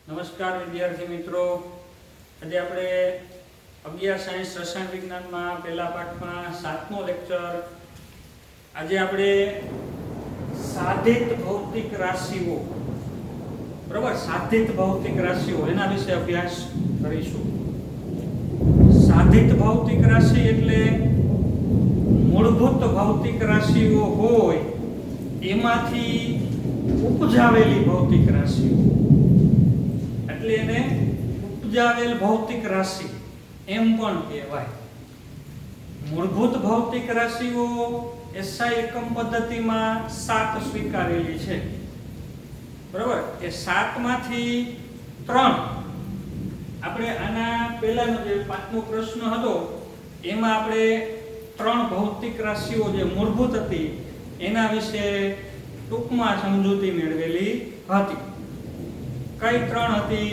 નમસ્કાર વિદ્યાર્થી મિત્રો, આજે આપણે 11 સાયન્સ રસાયણ વિજ્ઞાનમાં પહેલા પાઠમાં 7મો લેક્ચર. આજે આપણે સાધિત ભૌતિક રાશિઓ, બરાબર, સાધિત ભૌતિક રાશિઓ એના વિશે અભ્યાસ કરીશું. સાધિત ભૌતિક રાશિ એટલે મૂળભૂત ભૌતિક રાશિઓ હોય એમાંથી ઉપજાવેલી ભૌતિક રાશિઓ, એટલે એને ઉપજાવેલ ભૌતિક રાશિ એમ પણ કહેવાય. મૂળભૂત ભૌતિક રાશિઓ એસઆઈ એકમ પદ્ધતિમાં 7 સ્વીકારેલી છે, બરાબર. એ 7 માંથી 3 આપણે આના પહેલાનો જે 5મો પ્રશ્ન હતો એમાં આપણે 3 ભૌતિક રાશિઓ જે મૂળભૂત હતી એના વિશે ટૂંકમાં સમજૂતી મેળવેલી હતી. કઈ 3 હતી?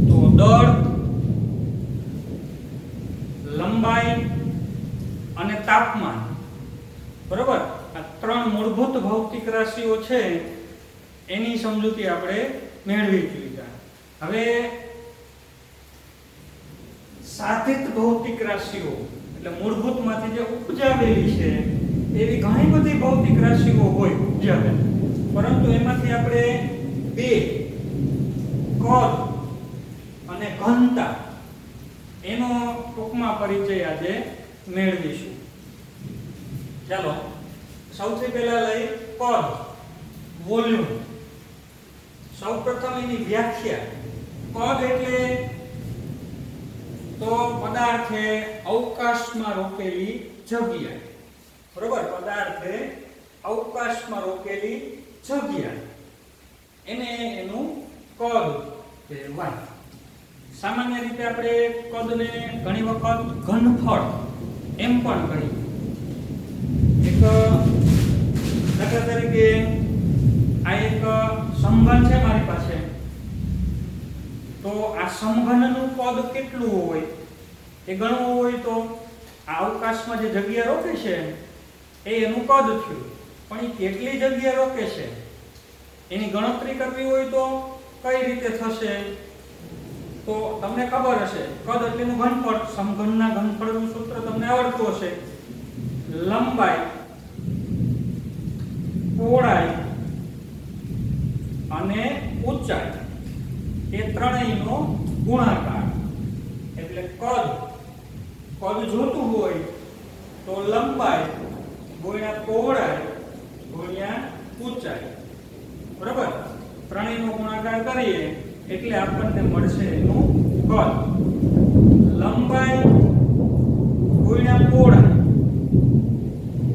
તો દળ, લંબાઈ અને તાપમાન, બરાબર. આ 3 મૂળભૂત ભૌતિક રાશિઓ છે એની સમજૂતી આપણે મેળવી લીધા. હવે સાધિત ભૌતિક રાશિઓ એટલે મૂળભૂતમાંથી જે ઉપજાવેલી છે એવી ઘણી બધી ભૌતિક રાશિઓ હોય ઉપજાવેલી, પરંતુ એમાંથી આપણે 2 કદ અને ઘનતા એનો ટૂંકમાં પરિચય આજે મેળવીશું. ચાલો સૌથી પહેલા લઈ કદ, વોલ્યુમ. સૌપ્રથમ એની વ્યાખ્યા. કદ એટલે તો પદાર્થે અવકાશમાં રોકેલી જગ્યા, બરોબર. પદાર્થે અવકાશમાં રોકેલી જગ્યા એને એનું કદ કહેવાય. સામાન્ય રીતે આપણે કદને ઘણી વખત ઘનફળ એમ પણ કહીએ. એક દાખલા તરીકે આ એક સમઘન છે મારી પાસે, તો આ સમઘનનું કદ કેટલું હોય એ ગણવું હોય તો આ અવકાશમાં જે જગ્યા રોકે છે એ એનું કદ થયું. પણ એ કેટલી જગ્યા રોકે છે એની ગણતરી કરવી હોય તો કઈ રીતે થશે? તો તમને ખબર હશે, કદ એટલેનું ઘનફળ. સમઘનના ઘનફળનું સૂત્ર તમને આવડતું હશે. લંબાઈ, પહોળાઈ અને ઊંચાઈ એ ત્રણેયનો ગુણાકાર. એટલે કદ જોતું હોય તો લંબાઈ ગુણ્યા પહોળાઈ ગુણ્યા ઊંચાઈ, બરાબર. ત્રણેયનો ગુણાકાર કરીએ એટલે આપણને મળશે એનું કદ. લંબાઈ ગુણ્યા પહોળાઈ,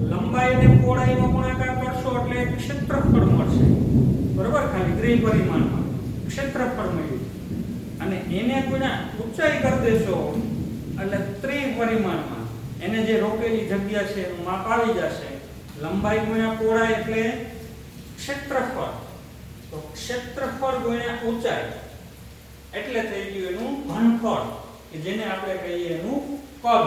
લંબાઈ અને પહોળાઈનો ગુણાકાર કરશો એટલે ક્ષેત્રફળ મળશે, બરાબર. ખાલી ત્રિપરિમાણમાં ક્ષેત્રફળ મળ્યું. અને એને ગુણ્યા ઊંચાઈ કરી દેશો એટલે ત્રિપરિમાણમાં એને જે રોકેલી જગ્યા છે એનું માપ આવી જશે. લંબાઈ ગુણ્યા પહોળાઈ એટલે ક્ષેત્રફળ, તો ક્ષેત્રફળ ગુણ્યા ઊંચાઈ એટલે થઈ ગયું એનું ઘનફળ, કે જેને આપણે કહીએ એનું કદ.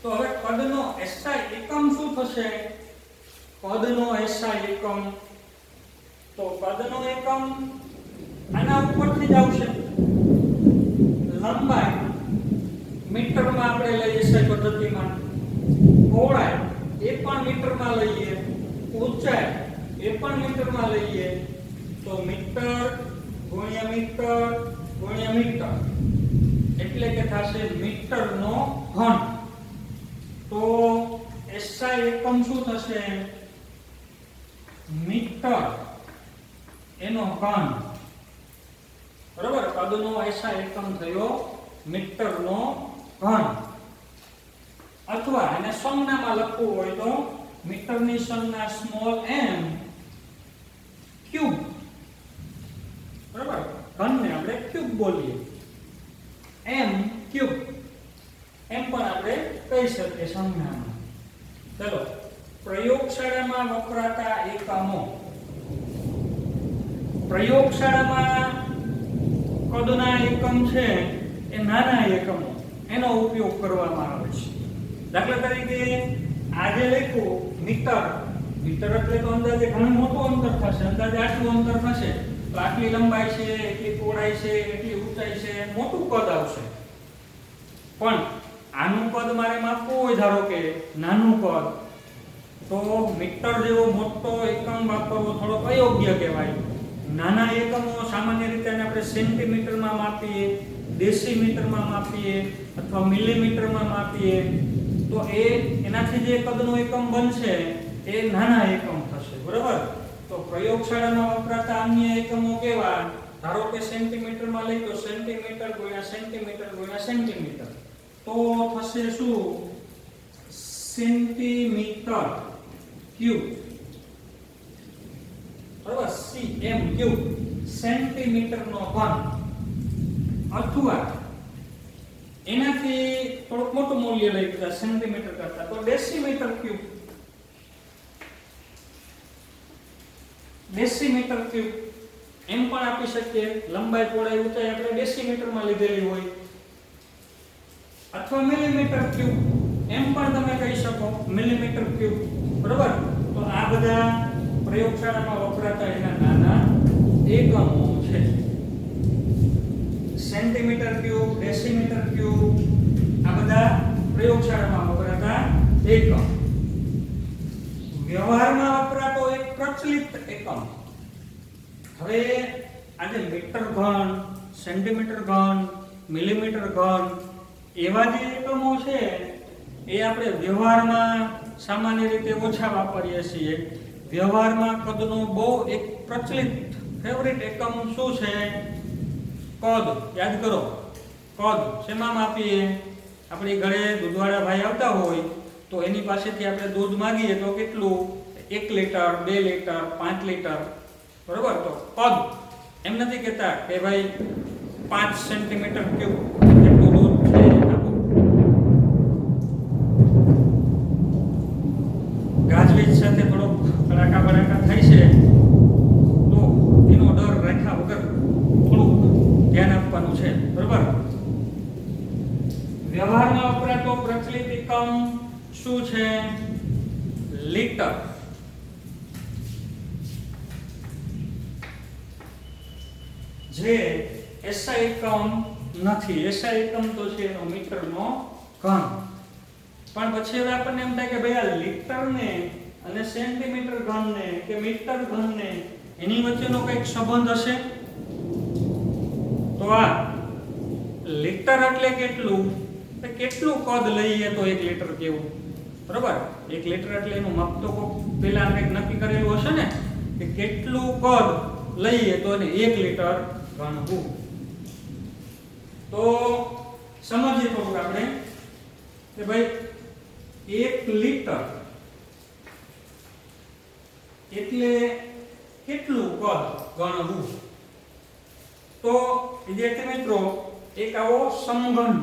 તો હવે કદનો SI એકમ શું થશે? કદનો SI એકમ, તો કદનો એકમ આના ઉપરથી જ આવશે. લંબાઈ મીટરમાં આપણે લઈએ SI પદ્ધતિમાં, પહોળાઈ એ પણ મીટરમાં લઈએ, ઊંચાઈ એ પણ મીટરમાં લઈએ, તો મીટર ગુણ્યા મીટર ગુણ્યા મીટર એટલે કે થશે મીટરનો ઘન. તો SI એકમ શું થશે? મીટર એનો ઘન, બરાબર. કદનો SI એકમ થયો મીટરનો ઘન. અથવા એને સંજ્ઞામાં લખવું હોય તો મીટરની સંજ્ઞા સ્મોલ m ક્યુબ, બરાબર. ઘનને આપણે ક્યુબ બોલીએ, m ક્યુબ એમ પણ આપણે કહી શકીએ સંજ્ઞામાં. ચલો પ્રયોગશાળામાં વપરાતા એકમો. પ્રયોગશાળામાં કદના એકમ છે એ નાના એકમો એનો ઉપયોગ કરવામાં આવે છે. દાખલા તરીકે આજે લખ્યું મીટર, મીટર એટલે તો અંદાજે ઘણું મોટું અંતર થશે, અંદાજે આટલું અંતર થશે. તો તો આટલી લંબાઈ છે, એટલી પહોળાઈ છે, એટલી ઊંચાઈ છે, મોટું કદ આવશે. પણ આનું કદ મારે માપવું હોય ધારો કે નાનું કદ, તો મીટર જેવો મોટો એકમ વાપરવો થોડો અયોગ્ય કહેવાય. નાના એકમો સામાન્ય રીતે આપણે સેન્ટીમીટરમાં માપીએ, ડેસીમીટરમાં માપીએ અથવા મિલીમીટરમાં માપીએ, તો એનાથી જે કદનો એકમ બનશે એ નાના એકમ થશે. બરાબર? તો પ્રયોગશાળામાં વપરાતા અન્ય એકમો કેવા? ધારો કે સેન્ટીમીટરમાં લઈ તો સેન્ટીમીટર ગુણ્યા સેન્ટીમીટર ગુણ્યા સેન્ટીમીટર, તો થશે શું? Centimetre cube. બરાબર? cm ક્યુબ, સેન્ટીમીટરનો ઘન. અથવા એનાથી થોડુંક મોટું મૂલ્ય લઈ લીધા સેન્ટીમીટર કરતા, તો ડેસીમીટર ક્યુબ. ડેસીમીટર ક્યુબ એમ પણ આપી શકીએ. લંબાઈ પહોળાઈ ઊંચાઈ આપણે ડેસીમીટરમાં લીધેલી હોય. અથવા મિલીમીટર ક્યુબ એમ પણ તમે કહી શકો, મિલીમીટર ક્યુબ. બરોબર? તો આ બધા પ્રયોગશાળામાં વપરાતા એના નાના એકમો છે. સેન્ટીમીટર ક્યુબ, ડેસીમીટર ક્યુબ, આ બધા પ્રયોગશાળામાં વપરાતા એકમ. વ્યવહારમાં વપરાતો એક પ્રચલિત એકમ. હવે આજે મીટર ઘન, સેન્ટીમીટર ઘન, મિલીમીટર ઘન એવા જે એકમો છે એ આપણે વ્યવહારમાં સામાન્ય રીતે ઓછા વાપરીએ છીએ. વ્યવહારમાં કદનો બહુ એક પ્રચલિત ફેવરિટ એકમ શું છે? કદ. યાદ કરો, કદ શેમાં માપીએ? આપણી ઘરે દૂધવાળા ભાઈ આવતા હોય તો એની પાસેથી આપણે દૂધ માંગીએ તો કેટલું? 1 લીટર, 2 લીટર, 5 લીટર. બરોબર? તો કદ એમ નથી કહેતા કે ભાઈ 5 સેન્ટીમીટર ક્યુબ જેટલું દૂધ છે આપો. ગાજવીજ સાથે થોડોક કડાકા બડાકા થાય છે તો એનો ડર રાખ્યા વગર થોડુંક ધ્યાન આપવાનું છે. બરોબર? વ્યવહારમાં વપરાતો પ્રચલિત એકમ શું છે? લીટર. જે એસઆઈ એકમ નથી. એસઆઈ એકમ તો છે એનો મીટરનો ઘન. પણ પછી હવે આપણને એમ થાય કે ભાઈ આ લીટરને અને સેન્ટીમીટર ઘનને કે મીટર ઘનને એની વચ્ચેનો કંઈક સંબંધ હશે. તો આ લીટર એટલે કેટલું? કેટલું કદ લઈએ તો 1 લીટર કેવું? બરોબર? 1 લીટર એટલે એનું માપ તો પહેલા કંઈક નક્કી કરેલું હશે ને કે કેટલું કદ લઈએ તો એને 1 લીટર ગણવું. તો સમજીએ થોડુંક આપણે કે ભાઈ 1 લીટર એટલે કેટલું કદ ગણવું. તો વિદ્યાર્થી મિત્રો, એક આવો સમઘન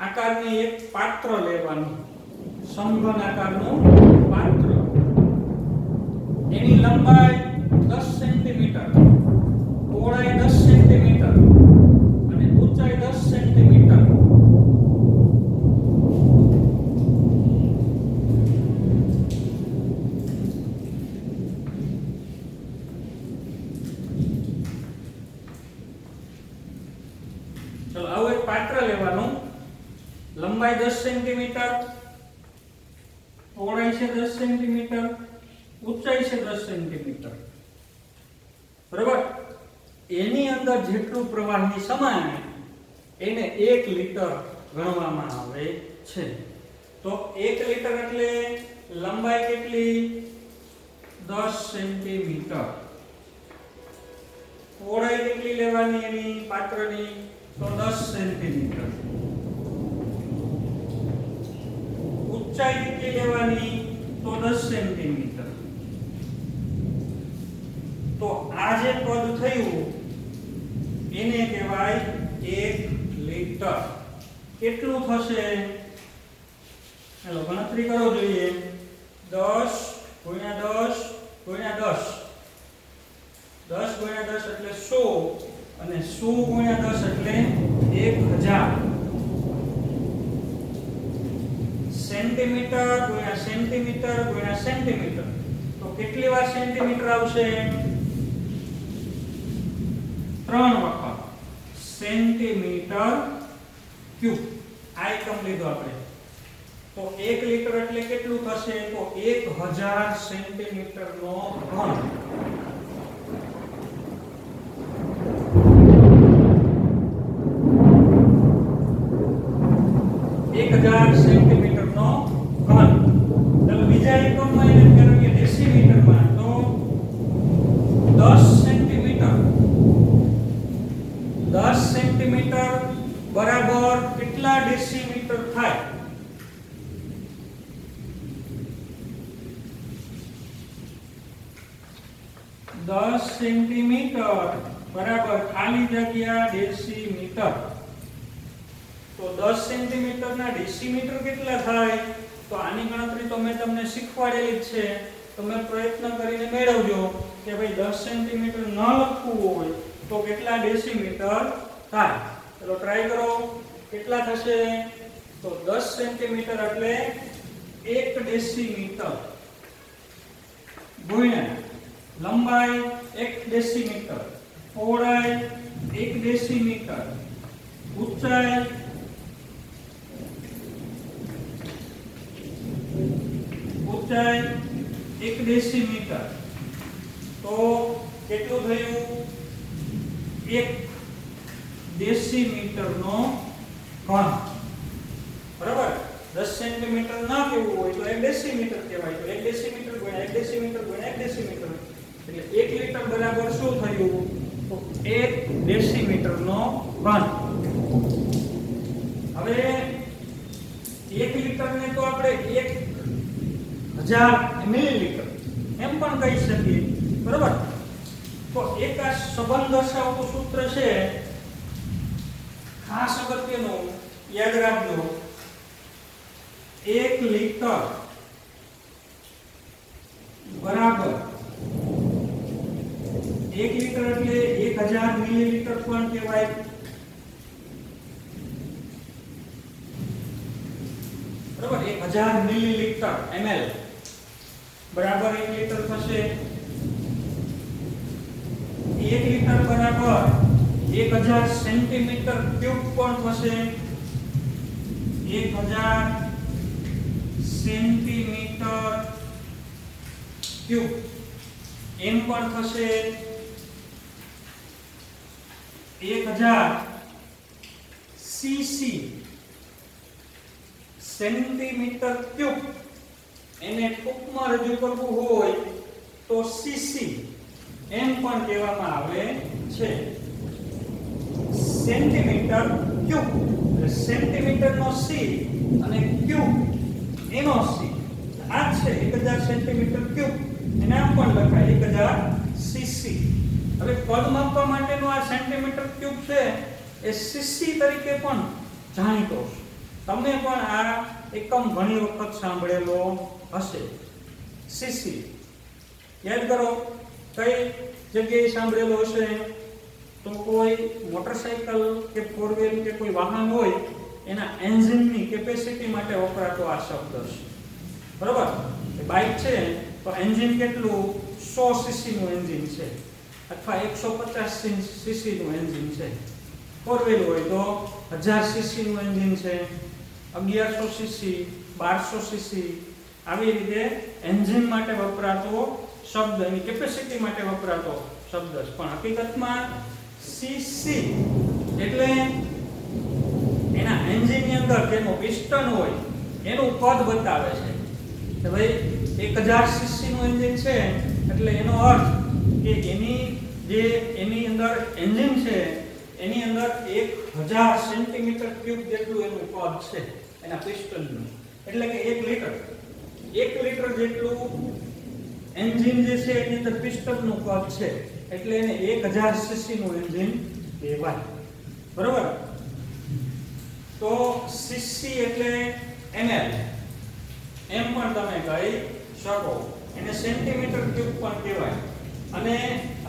આકારની એક પાત્ર લેવાનું. સમઘન આકારનું પાત્ર, એની લંબાઈ 10 સેન્ટીમીટર, પહોળાઈ 10 સેન્ટીમીટર અને ઊંચાઈ 10 સેન્ટીમીટર. ચલો આવું એક પાત્ર લેવાનું. લંબાઈ 10 સેન્ટીમીટર, પહોળાઈ છે 10 સેન્ટીમીટર, ઊંચાઈ છે 10 સેન્ટીમીટર. બરાબર? એની અંદર જેટલું પ્રવાહી સમાય એને 1 લીટર ગણવામાં આવે છે. તો 1 લીટર એટલે લંબાઈ કેટલી? 10 સેન્ટીમીટર. પહોળાઈ કેટલી લેવાની એની પાત્રની? તો 10 સેન્ટીમીટર. ઊંચાઈ કેટલી લેવાની? તો 10 સેન્ટીમીટર. તો આ જે પદ થયું એને કહેવાય 1 લીટર. કેટલું થશે? ચાલો ગણતરી કરો જોઈએ. 10 ગુણ્યા 10 ગુણ્યા 10. 10 ગુણ્યા 10 એટલે 100 અને 100 ગુણ્યા 10 એટલે 1000. સેન્ટીમીટર ગુણ્યા સેન્ટીમીટર ગુણ્યા સેન્ટીમીટર. તો કેટલી વાર સેન્ટીમીટર આવશે? 3 વખત સેન્ટીમીટર ક્યુબ આ એકમ લીધો આપણે તો 1 લિટર એટલે કેટલું થશે તો 1000 સેન્ટીમીટર નો ઘન 1000 સેન્ટીમીટર નો ઘન ચાલો બીજા એકમમાં એને ફેરવીએ ડેસીમીટરમાં તો 10 સેન્ટીમીટર 10 સેન્ટીમીટર બરાબર કેટલા ડેસીમીટર થાય 10 સેન્ટીમીટર બરાબર ખાલી જગ્યા ડેસીમીટર તો 10 સેન્ટીમીટર ના ડેસીમીટર કેટલા થાય તો આની ગણતરી તો મેં તમને શીખવાડેલી જ છે તમે પ્રયત્ન કરીને મેળવજો કે ભાઈ 10 સેન્ટીમીટર ન લખવું હોય તો કેટલા ડેસીમીટર થાય ચલો ટ્રાય કરો કેટલા થશે તો 10 સેન્ટીમીટર એટલે 1 ડેસીમીટર ગુણ્યા લંબાઈ 1 ડેસીમીટર પહોળાઈ 1 ડેસીમીટર ઊંચાઈ 1 ડેસીમીટર તો કેટલું થયું 1 ડેસીમીટર નો ઘન બરાબર 10 સેન્ટીમીટર ના કેવું હોય તો 1 ડેસીમીટર કહેવાય તો 1 ડેસીમીટર ગુણ્યા 1 ડેસીમીટર ગુણ્યા 1 ડેસીમીટર એટલે 1 લિટર બરાબર શું થયું તો 1 ડેસીમીટર નો ઘન હવે 1 લિટર ને તો આપણે 1000 મિલીલીટર એમ પણ કહી શકીએ બરાબર તો એક આ સંબંધ દર્શાવતું સૂત્ર છે ખાસ અગત્યનું યાદ રાખજો 1 લિટર બરાબર 1 લિટર એટલે 1000 મિલીલીટર પણ કહેવાય બરાબર 1000 મિલીલીટર ml બરાબર 1 લિટર થશે 1 લિટર બરાબર 1000 સેન્ટીમીટર ક્યુબ પણ થશે 1000 સેન્ટીમીટર ક્યુબ એમ પણ થશે 1000 સીસી સેન્ટીમીટર ક્યુબ એને ટૂંકમાં રજૂ કરવું હોય તો સીસી એમ પણ કહેવામાં આવે છે સેન્ટીમીટર ક્યુબ એટલે સેન્ટીમીટર નો સી અને ક્યુબ એનો સી આ છે 1000 સેન્ટીમીટર ક્યુબ એને આમ પણ લખાય 1000 સીસી હવે કદ માપવા માટેનો આ સેન્ટીમીટર ક્યુબ છે એ સીસી તરીકે પણ જાણીતો છે તમે પણ આ એકમ ઘણી વખત સાંભળેલો હશે સીસી યાદ કરો કઈ જગ્યાએ સાંભળેલો હશે તો કોઈ મોટરસાઇકલ કે ફોર વ્હીલ કે કોઈ વાહન હોય એના એન્જિનની કેપેસિટી માટે વપરાતો આ શબ્દ છે બરાબર બાઇક છે તો એન્જિન કેટલું 100 સીસી નું એન્જિન છે અથવા 150 સીસી નું એન્જિન છે ફોર વ્હીલ હોય તો 1000 સીસી નું એન્જિન છે 1100 સીસી 1200 સીસી આવી રીતે એન્જિન માટે વપરાતો શબ્દ એની કેપેસિટી માટે વપરાતો શબ્દ છે પણ હકીકતમાં સીસી એટલે એના એન્જિનની અંદર જેનો પિસ્ટન હોય એનું કદ બતાવે છે કે ભાઈ 1000 સીસી નું એન્જિન છે એટલે એનો અર્થ કે એની અંદર એન્જિન છે એની અંદર 1000 સેન્ટીમીટર ક્યુબ જેટલું એનું કદ છે એના પિસ્ટનનું એટલે કે 1 લિટર જેટલું એન્જિન જે છે એની અંદર પિસ્ટનનું કદ છે એટલે એને 1000 સીસી નું એન્જિન કહેવાય બરાબર તો સીસી એટલે ml એમ પણ તમે કહી શકો એને સેન્ટીમીટર ક્યુબ પણ કહેવાય અને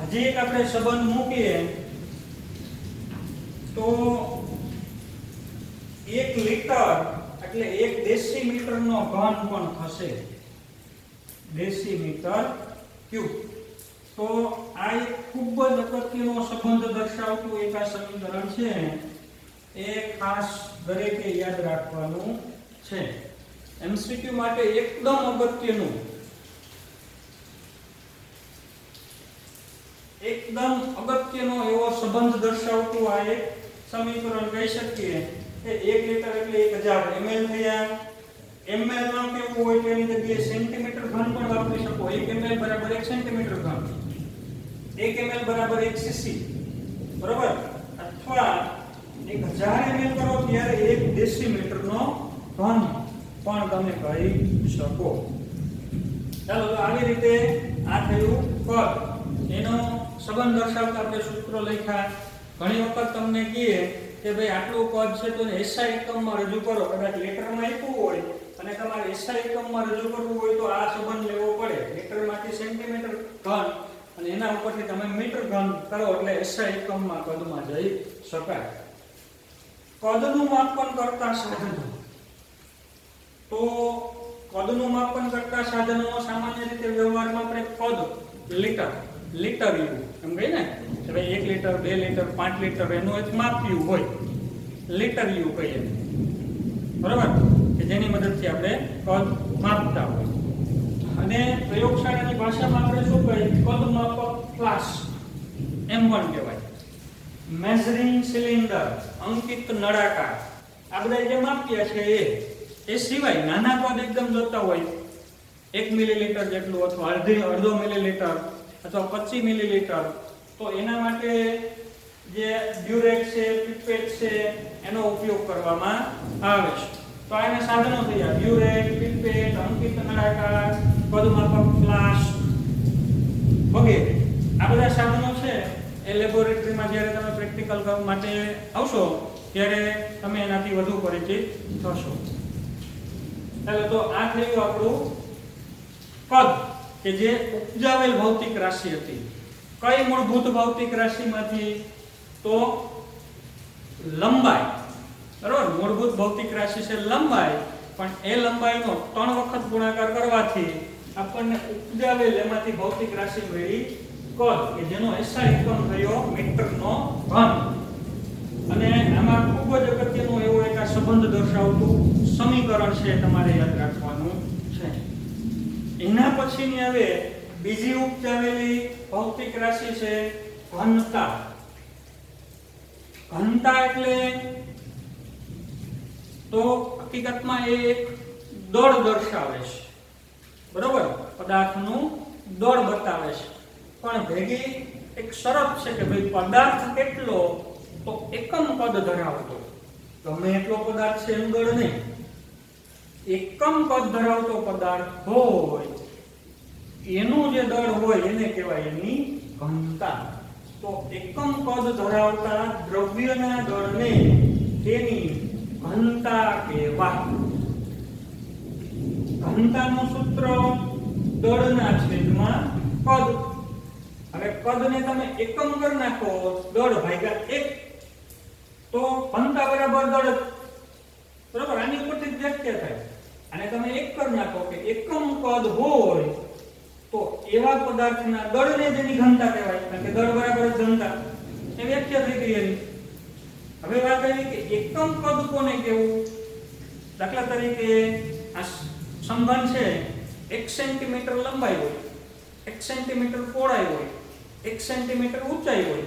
હજી એક આપણે સંબંધ મૂકીએ તો 1 લિટર એટલે 1 ડેસીમીટર નો ઘન પણ થશે ડેસીમીટર ક્યુબ તો આ એક ખૂબ જ અગત્યનો સંબંધ દર્શાવતું એક આ સમીકરણ છે, એ ખાસ દરેકે યાદ રાખવાનું છે. એમસીક્યુ માટે એકદમ અગત્યનું, એકદમ અગત્યનો એવો સંબંધ દર્શાવતું આ એક સમીકરણ કહી શકીએ કે 1 લિટર એટલે 1000 ml થયા. ml નો કેવું હોય તેની જગ્યાએ સેન્ટીમીટર ઘન પણ વાપરી શકો. 1 ml બરાબર 1 સેન્ટીમીટર ઘન, 1 ml બરાબર 1 cc, બરાબર. અથવા 1000 ml કરો ત્યારે 1 ડેસીમીટર નો ઘન પણ તમે કહી શકો. ચાલો તો આવી રીતે આ થયું કદ. એનો સંબંધ દર્શાવતા આપણે સૂત્ર લખ્યા. ઘણી વખત તમને કહીએ કે ભાઈ આટલું કદ છે તો એસઆઈ એકમમાં રજૂ કરો. કદાચ લેટરમાં આપ્યું હોય અને તમારે એસઆઈ એકમમાં રજૂ કરવું હોય તો આ સંબંધ લેવો પડે. લેટરમાંથી સેન્ટીમીટર ઘન અને એના ઉપરથી તમે મીટર ઘન કરો એટલે એસઆઈ એકમમાં કદમાં જઈ શકાય. કદનું માપન કરતા સાધનો, તો કદનું માપન કરતા સાધનોમાં સામાન્ય રીતે વ્યવહારમાં આપણે કદ લીટર યુ એમ કહીએ ને કે ભાઈ 1 લિટર 2 લિટર 5 લિટર એનું એક માપ્યું હોય, લીટર યુ કહીએ, બરાબર, કે જેની મદદથી આપણે કદ માપતા હોય. અને પ્રયોગશાળાની ભાષામાં આપણે શું કહીએ, કદ માપક ફ્લાસ્ક M1 કહેવાય. મેઝરિંગ સિલિન્ડર, અંકિત નળાકાર, આ બધા જે માપ્યા છે એ સિવાય નાના કદ એકદમ જોતા હોય 1 મિલીલીટર જેટલું અથવા અડધો મિલીલીટર અથવા 25 મિલીલીટર, તો એના માટે જે ડ્યુરેટ છે, પિપેટ છે એનો ઉપયોગ કરવામાં આવે છે. તો આના સાધનો થયા ડ્યુરેટ, પિપેટ, અંકિત નળાકાર, કદમાપક ફ્લાસ્ક વગેરે. આ બધા સાધનો છે એ લેબોરેટરીમાં જ્યારે તમે પ્રેક્ટિકલ કરવા માટે આવશો ત્યારે તમે એનાથી વધુ પરિચિત થશો. ચાલો તો આ થયું આપણું કદ કે જે ઉપજાવેલ ભૌતિક રાશિ હતી. કઈ મૂળભૂત ભૌતિક રાશિમાંથી? તો લંબાઈ, બરાબર. મૂળભૂત ભૌતિક રાશિ છે લંબાઈ, પણ એ લંબાઈનો 3 વખત ગુણાકાર કરવાથી આપણને ઉપજાવેલ એમાંથી ભૌતિક રાશિ મળી કદ, કે જેનો SI એકમ થયો મીટરનો ઘન. અને આમાં ખૂબ જ અગત્યનો એવો એક આ સંબંધ દર્શાવતું સમીકરણ છે, તમારે યાદ રાખવાનું છે. એના પછીની હવે બીજી ઉપજાવેલી ભૌતિક રાશિ છે ઘનતા. ઘનતા એટલે તો હકીકતમાં એ એક દળ દર્શાવે છે, બરોબર, પદાર્થનું દળ બતાવે છે. પણ ભેગી એક શરત છે કે ભાઈ પદાર્થ કેટલો, તો એકમ કદ ધરાવતો, ગમે એટલો પદાર્થ છે એનું દળ નહીં, એકમ કદ ધરાવતો પદાર્થ હોય એનું જે દળ હોય એને કહેવાય એની ઘનતા. તો એકમ કદ ધરાવતા દ્રવ્યના દળને તેની ઘનતા કહેવાય. ઘનતાનું સૂત્ર દળના છેદમાં કદ. હવે કદને તમે એકમ કરી નાખો, દળ ભાગ્યા 1, તો ઘનતા બરાબર દળ, બરાબર. આની ઉપરથી વ્યાખ્યા થાય. અને તમે 1 કરી નાખો કે એકમ કદ હોય તો એવા પદાર્થના દળને જેની ઘનતા કહેવાય, કારણ કે દળ બરાબર જ ઘનતા, એ વ્યાખ્યા થઈ ગઈ એની. હવે વાત આવી કે એકમ કદ કોને કહેવું? દાખલા તરીકે આ સંબંધ છે 1 સેન્ટીમીટર લંબાઈ હોય, 1 સેન્ટીમીટર પહોળાઈ હોય, 1 સેન્ટીમીટર ઊંચાઈ હોય,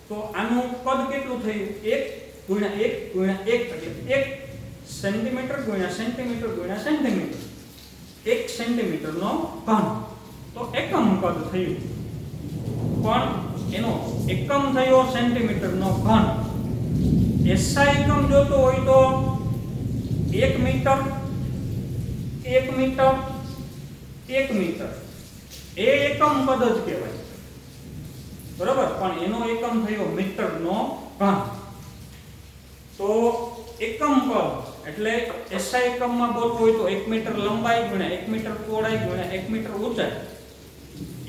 તો આનું કદ કેટલું થયું? 1 × 1 × 1 એટલે 1 સેન્ટીમીટર × સેન્ટીમીટર × સેન્ટીમીટર, 1 સેન્ટીમીટરનો ઘન. તો એકમ કદ થયું. પણ એનો એકમ થયો સેન્ટીમીટરનો ઘન. SI એકમ જોતો હોય તો 1 મીટર 1 મીટર 1 મીટર એ એકમ કદ જ કહેવાય, બરાબર. પણ એનો એકમ થયો મીટરનો ઘન. તો એકમ કદ એટલે SI એકમમાં બોલવું હોય તો 1 મીટર લંબાઈ × 1 મીટર પહોળાઈ × 1 મીટર ઊંચાઈ,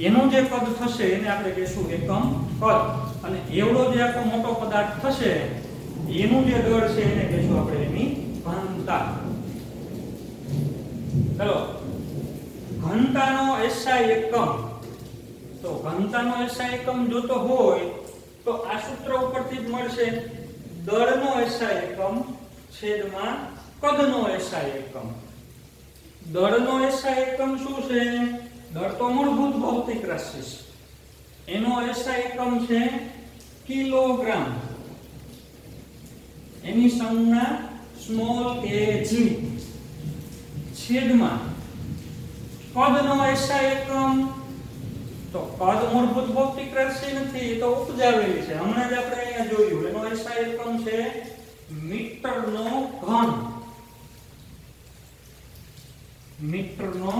એનું જે કદ થશે એને આપણે કહીશું એકમ કદ. અને એવડો જે આખો મોટો પદાર્થ થશે એનું જે દળ છે એને કહીશું આપણે એની ઘનતા. ચલો, ઘનતાનો SI એકમ તો ઘનતાનો SI એકમ જોતો હોય તો આ સૂત્ર ઉપરથી જ મળશે, દળનો SI એકમ છેદમાં કદનો SI એકમ. દળનો SI એકમ શું છે? દળ તો મૂળભૂત ભૌતિક રાશિ છે, એનો SI એકમ છે કિલોગ્રામ, એની સંજ્ઞા સ્મોલ kg, છેદમાં કદનો SI એકમ, તો કદ મૂળભૂત ભૌતિક રાશિ નથી, એ તો ઉપજાવેલી છે, હમણાં જ આપણે અહીંયા જોયું. એનો SI એકમ છે મીટરનો ઘન, મીટરનો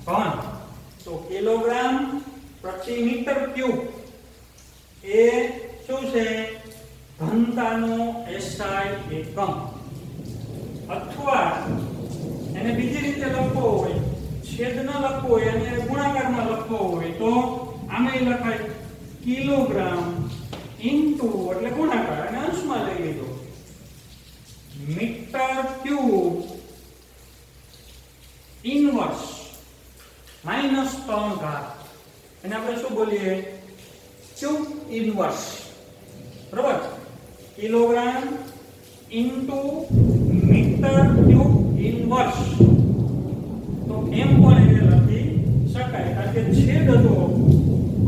ઘન. તો કિલોગ્રામ પ્રતિ મીટર ક્યુબ એ શું છે? ઘનતાનો SI એકમ. અથવા એને બીજી રીતે લખવો હોય, છેદ ન લખવો હોય અને ગુણાકારમાં લખવો હોય તો આમે લખાય કિલોગ્રામ ઇન્ટુ એટલે ગુણાકાર અને અંશમાં લઈ લીધો મીટર ક્યુબ ઇન્વર્સ -3 એને આપણે શું બોલીએ? Cube inverse. બરાબર? Kilogram into metre cube inverse. તો એમ પણ એને લખી શકાય, કારણ કે છેદ હતો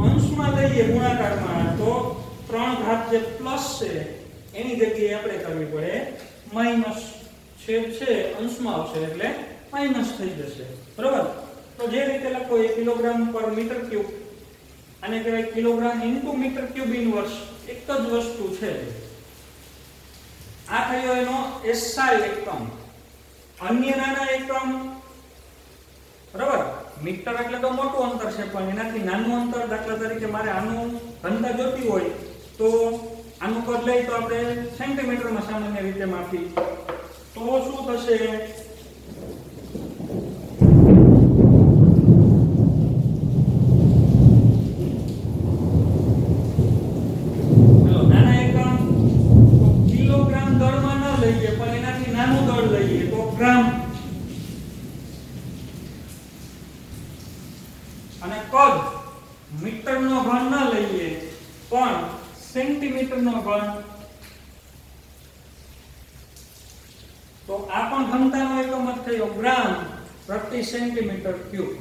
અંશમાં લઈએ ગુણાકારમાં તો 3 જે પ્લસ છે એની જગ્યાએ આપણે કરવી પડે માઈનસ. છેદ છે અંશમાં આવશે એટલે માઈનસ થઈ જશે. બરાબર? તો જે રીતે લખો એ કિલોગ્રામ પર મીટર ક્યુબ, આને કહેવાય kilogram into metre cube inverse, એક જ વસ્તુ છે. આ થયો એનો SI એકમ. અન્ય નાના એકમ, બરાબર? મીટર એટલે તો મોટું અંતર છે, પણ એનાથી નાનું અંતર, દાખલા તરીકે મારે આનું ઘનતા જોતી હોય તો આનું કદ લઈ તો આપણે સેન્ટીમીટરમાં સામાન્ય રીતે માપી, તો શું થશે? નાના એકમ તો કિલોગ્રામ દળમાં ન લઈએ, પણ એનાથી નાનું દળ લઈએ તો ગ્રામ. અને કદ મીટરનો ઘન ન લઈએ પણ સેન્ટીમીટરનો ઘન, તો આ પણ ઘનતાનો એકમ જ થયો ગ્રામ પ્રતિ સેન્ટીમીટર ક્યુબ.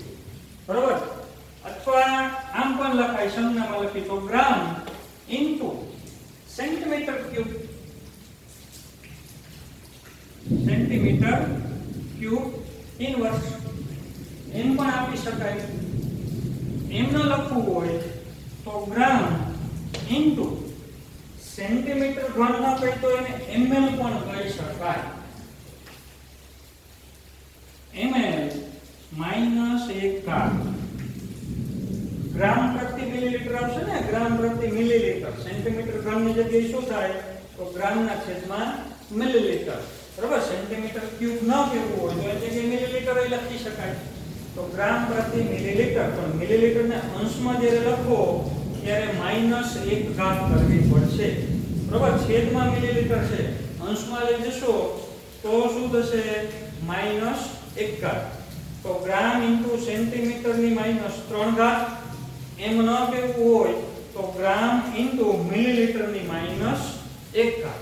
બરાબર? અથવા આમ પણ લખાય, સંજ્ઞામાં લખી તો gram into centimetre cube, centimetre cube inverse. એમ પણ આપી શકાય. એમ ન લખવું હોય તો ગ્રામ ઇન્ટુ સેન્ટીમીટર ઘન ન કહી તો એને ml પણ કહી શકાય. ml -1 ગ્રામ પ્રતિ મિલીલીટર આવશે ને, ગ્રામ પ્રતિ મિલીલીટર. સેન્ટીમીટર ઘનની જગ્યાએ શું થાય? તો ગ્રામના છેદમાં મિલીલીટર. બરાબર? સેન્ટીમીટર ક્યુબ ન કહેવું હોય તો એ જગ્યાએ મિલીલીટર લખી શકાય. તો ગ્રામ પ્રતિ મિલીલીટર, પણ મિલીલીટરને અંશમાં જ્યારે લખો ત્યારે -1 કરવી પડશે. બરાબર? છેદમાં મિલીલીટર છે, અંશમાં લઈ જશો તો શું થશે? -1. તો ગ્રામ ઇન્ટુ સેન્ટીમીટરની -3 એમ ન કહેવું હોય તો ગ્રામ ઇન્ટુ મિલીલીટરની -1.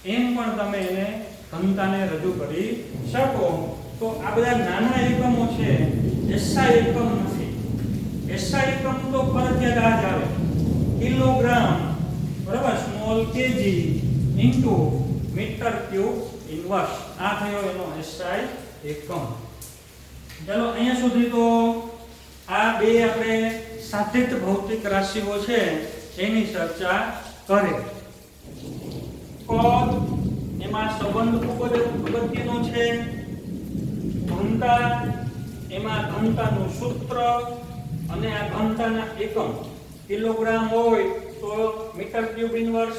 એમ પણ તમે એને ઘનતાને રજૂ કરી શકો. તો આ બધા નાના એકમો છે, SI એકમ નથી. SI એકમ તો ફરજિયાત જ આવે, કિલોગ્રામ, બરાબર? Small kg into metre cube inverse. આ થયો એનો SI એકમ. ચાલો અહીંયા સુધી તો આ બે આપણે સાધિત ભૌતિક રાશિઓ છે એની ચર્ચા કરી. કદ, એમાં સંબંધ ખૂબ જ અગત્યનો છે. ઘનતા, એમાં ઘનતાનું સૂત્ર અને આ ઘનતાના એકમ. કિલોગ્રામ હોય તો મીટર ક્યુબ ઇન્વર્સ,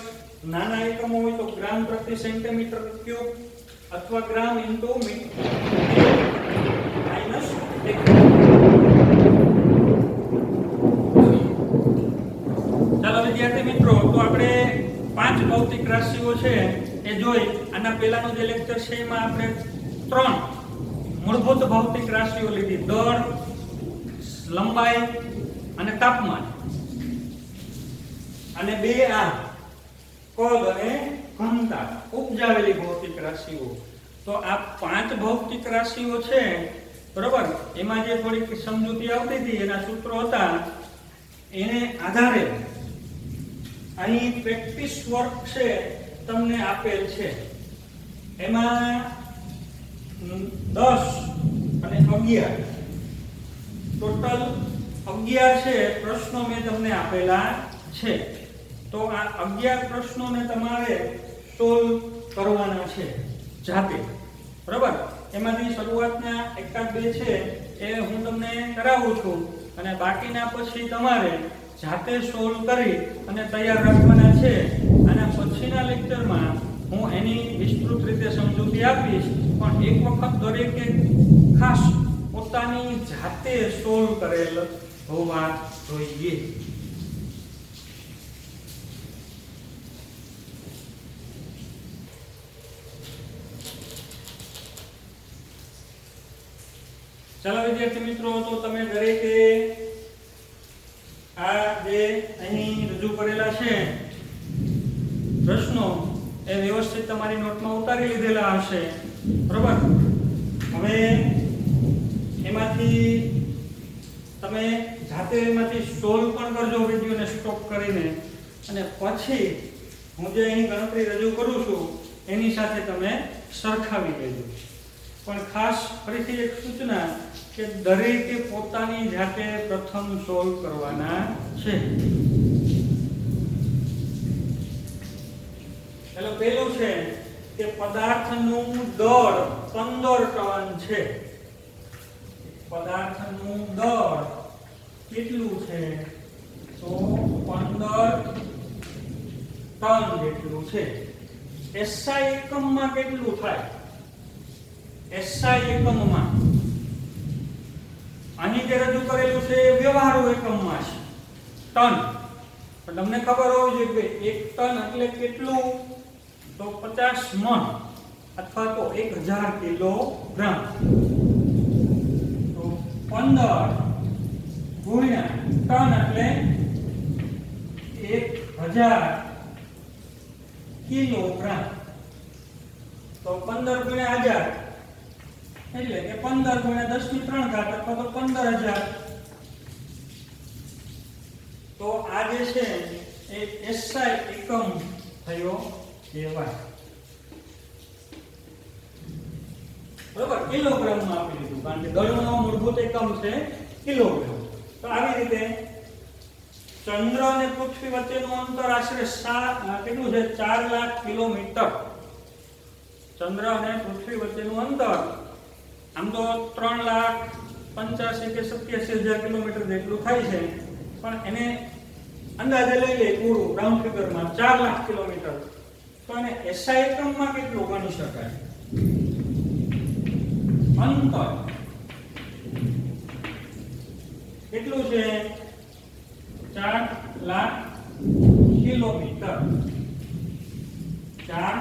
નાના એકમ હોય તો ગ્રામ પ્રતિ સેન્ટીમીટર ક્યુબ અથવા ગ્રામ ઇન્ટુ -1. ચાલો વિદ્યાર્થી મિત્રો, તો આપણે 5 ભૌતિક રાશિઓ છે એ જોઈ. આના પહેલાનો જે લેક્ચર છે એમાં આપણે 3 મૂળભૂત ભૌતિક રાશિઓ લીધી: દળ, લંબાઈ અને તાપમાન. અને બે આ કદ અને ઘનતા ઉપજાવેલી ભૌતિક રાશિઓ. તો આ 5 ભૌતિક રાશિઓ છે, બરોબર. એમાં જે થોડીક સમજૂતી આવતી હતી, એના સૂત્રો હતા, એને આધારે અહીં પ્રેક્ટિસ વર્ક છે તમને આપેલ છે. એમાં 10 અને 11 ટોટલ 11 છે પ્રશ્નો મેં તમને આપેલા છે. તો આ 11 પ્રશ્નોને તમારે સોલ્વ કરવાના છે જાતે, બરાબર. એમાંથી શરૂઆતના એકાદ બે છે એ હું તમને કરાવું છું અને બાકીના પછી તમારે જાતે સોલ્વ કરી અને તૈયાર રાખવાના છે. અને પછીના લેક્ચરમાં હું એની વિસ્તૃત રીતે સમજૂતી આપીશ, પણ એક વખત દરેકે ખાસ પોતાની જાતે સોલ્વ કરેલ હોવા જોઈએ. ચાલો વિદ્યાર્થી મિત્રો, તો તમે દરેકે આ જે અહીં રજૂ કરેલા છે પ્રશ્નો એ વ્યવસ્થિત તમારી નોટમાં ઉતારી લીધેલા હશે, બરોબર. હવે એમાંથી તમે જાતે એમાંથી સોલ્વ પણ કરજો વિડીયોને સ્ટોપ કરીને, અને પછી હું જે અહીં ગણતરી રજૂ કરું છું એની સાથે તમે સરખાવી લેજો. પણ ખાસ ફરીથી એક સૂચના કે દરેકે પોતાની જાતે પ્રથમ સોલ્વ કરવાના છે. એટલે પહેલું છે કે પદાર્થનું દળ 15 ટન છે. પદાર્થનું દળ કેટલું છે? તો 15 ટન જેટલું છે. SI એકમમાં કેટલું થાય? SI એકમમાં અહીં જે રજૂ કરેલું છે એ વ્યવહારુ એકમમાં છે, ટન. પણ તમને ખબર હોવી જોઈએ કે 1 ટન એટલે કેટલું? તો 50 મણ અથવા તો 1000 કિલોગ્રામ. તો 15 ગુણ્યા ટન એટલે 1000 કિલોગ્રામ. તો 15 ગુણ્યા 1000 એટલે કે 15 ગુણ્યા 10 ની 3 ઘાત અથવા તો 15000. તો આ જે છે એ SI એકમ થયો કહેવાય, બરોબર. કિલોગ્રામમાં આપી દીધું, કારણ કે દળનો મૂળભૂત એકમ છે કિલોગ્રામ. તો આવી રીતે ચંદ્ર અને પૃથ્વી વચ્ચેનું અંતર આશરે કેટલું છે? 4 લાખ કિલોમીટર. ચંદ્ર અને પૃથ્વી વચ્ચેનું અંતર આમ તો 3,85,000 કે 87,000 કિલોમીટર જેટલું થાય છે, પણ એને અંદાજે લઈ લે પૂરું રાઉન્ડ ફિગરમાં 4 લાખ કિલોમીટર. તો એને SI એકમમાં કેટલું ગણી શકાય? અંતર કેટલું છે? 4 લાખ કિલોમીટર. 4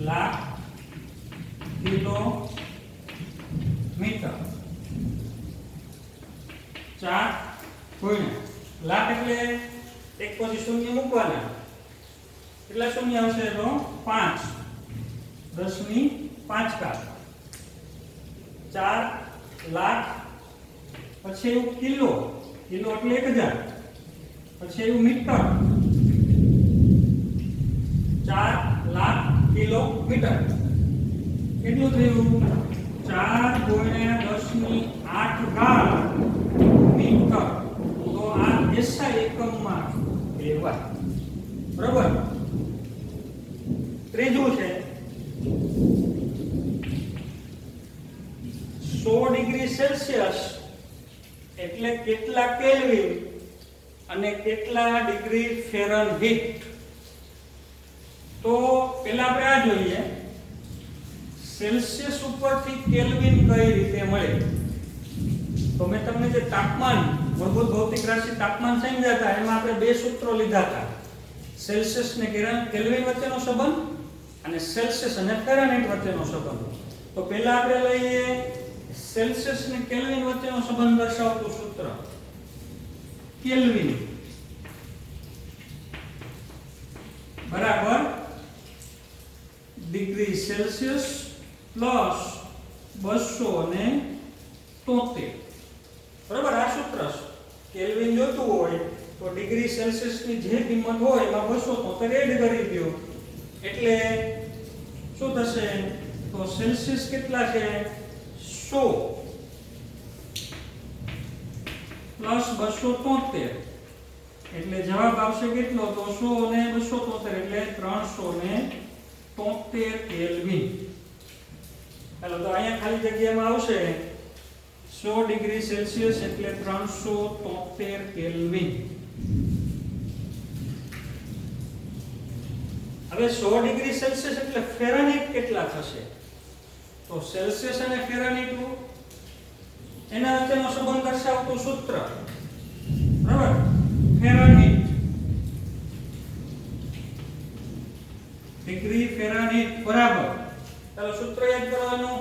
લાખ કિલોમીટર. 4 ગુણ્યા લાખ એટલે એક પછી શૂન્ય મૂકવાના. કેટલા શૂન્ય આવશે? તો 5, 10 ની 5 ઘાત. 4 લાખ પછી એવું કિલો, કિલો એટલે 1000, પછી એવું મીટર. 4 લાખ કિલોમીટર કેટલું થયું? 4 ગુણ્યા 10 ની 8 ઘાત મીટર. તો આ SI એકમમાં કહેવાય, બરોબર. ત્રીજું છે 100 ડિગ્રી સેલ્સિયસ એટલે કેટલા કેલ્વિન અને કેટલા ડિગ્રી ફેરનહીટ? તો પહેલા આપણે આ જોઈએ, સેલ્સિયસ ઉપરથી કેલ્વિન કઈ રીતે મળે. તો મેં તમને જે તાપમાન, મૂળભૂત ભૌતિક રાશિ તાપમાન સમજ્યા હતા, એમાં આપણે બે સૂત્રો લીધા હતા. સેલ્સિયસ ને કેલ્વિન વચ્ચેનો સંબંધ અને સેલ્સિયસ અને ફેરનહીટ વચ્ચેનો સંબંધ. તો પહેલા આપણે લઈએ સેલ્સિયસ અને કેલ્વિન વચ્ચેનો સંબંધ દર્શાવતું સૂત્ર કેલ્વિન. Degree Celsius plus 273. બરાબર, આ સૂત્ર છે. કેલ્વિન જોતું હોય તો ડિગ્રી સેલ્સિયસ ની જે કિંમત હોય એમાં 273 એડ કરી દો એટલે શું થશે? તો સેલ્સિયસ કેટલા છે? 100 પ્લસ 273 એટલે જવાબ આવશે કેટલો? તો 100 અને 273 એટલે 373 કેલ્વિન. ચાલો તો અહીંયા ખાલી જગ્યામાં આવશે 100 ડિગ્રી સેલ્સિયસ એટલે 373 કેલ્વિન. હવે 100 ડિગ્રી સેલ્સિયસ એટલે ફેરાનહીટ કેટલા થશે? તો સેલ્સિયસ અને ફેરાનહીટ એના વચ્ચેનો સંબંધ દર્શાવતું સૂત્ર, બરાબર? ફેરાનહીટ ડિગ્રી ફેરાનહીટ બરાબર, ચાલો સૂત્ર યાદ કરવાનું.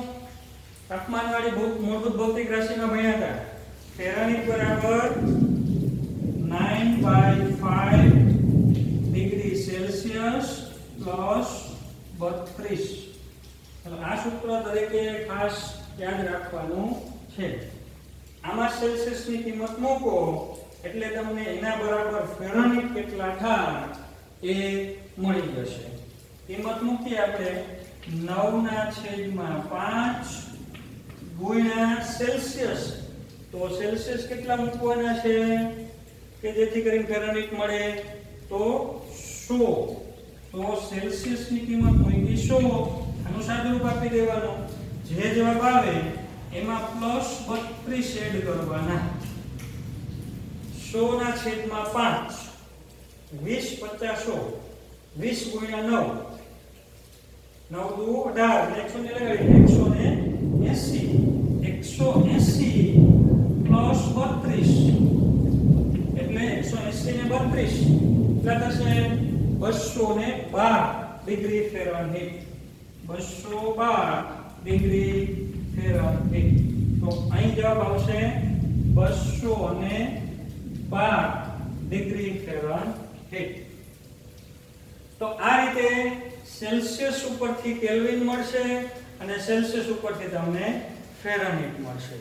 તાપમાનવાળી મૂળભૂત ભૌતિક રાશિમાં ભણ્યા હતા. ફેરાનહીટ બરાબર 9/5 ડિગ્રી સેલ્સિયસ પ્લસ 32. ચાલો આ સૂત્ર તરીકે ખાસ યાદ રાખવાનું છે. આમાં સેલ્સિયસની કિંમત મૂકો એટલે તમને એના બરાબર ફેરાનહીટ કેટલા થાય એ મળી જશે. કિંમત મૂકી આપણે 9/5 ગુણ્યા સેલ્સિયસ. તો સેલ્સિયસ કેટલા મૂકવાના છે કે જેથી કરીને ફેરાનહીટ મળે? તો 100. તો સેલ્સિયસની કિંમત મૂકી 100. આનું સાદુરૂપ આપી દેવાનું. જે જવાબ આવે એમાં પ્લસ 32 એડ કરવાના. 100/5 20 50 100 20 ગુણ્યા 9 9 દુ 18 એટલે 180 પ્લસ 32 એટલે 180 ને 32 કેટલા થશે? 212 ડિગ્રી ફેરનહીટ. 212 degree Fahrenheit. તો અહીં જવાબ આવશે 212 ડિગ્રી ફેરનહીટ. તો આ રીતે સેલ્સિયસ ઉપરથી કેલ્વિન મળશે અને સેલ્સિયસ ઉપરથી તમને ફેરનહીટ મળશે.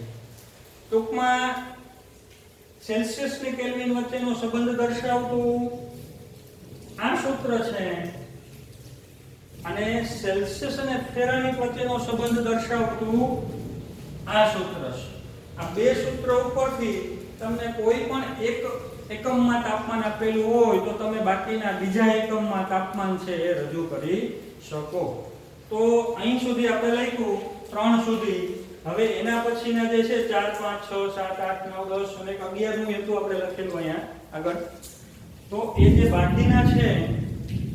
ટૂંકમાં સેલ્સિયસ અને કેલ્વિન વચ્ચેનો સંબંધ દર્શાવતું આ સૂત્ર છે અને સેલ્સિયસ અને ફેરનહીટ વચ્ચેનો સંબંધ દર્શાવતું આ સૂત્ર છે. આ બે સૂત્રો ઉપરથી તમને કોઈ પણ એક એકમમાં તાપમાન આપેલું હોય તો તમે બાકીના બીજા એકમમાં તાપમાન છે એ રજૂ કરી શકો. તો અહીં સુધી આપણે લખ્યું 3 સુધી. હવે એના પછીના જે છે 4 5 6 7 8 9 10 અને 11 નું હેતુ આપણે લખેલું અહીંયા આગળ. તો એ જે બાકીના છે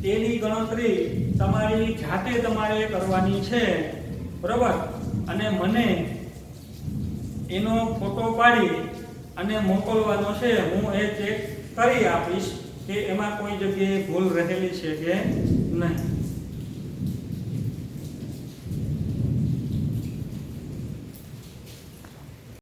તેની ગણતરી તમારી જાતે તમારે કરવાની છે, બરાબર? અને મને એનો ફોટો પાડી અને મોકલવાનો છે. હું એ ચેક કરી આપીશ કે એમાં કોઈ જગ્યાએ ભૂલ રહેલી છે કે નહીં.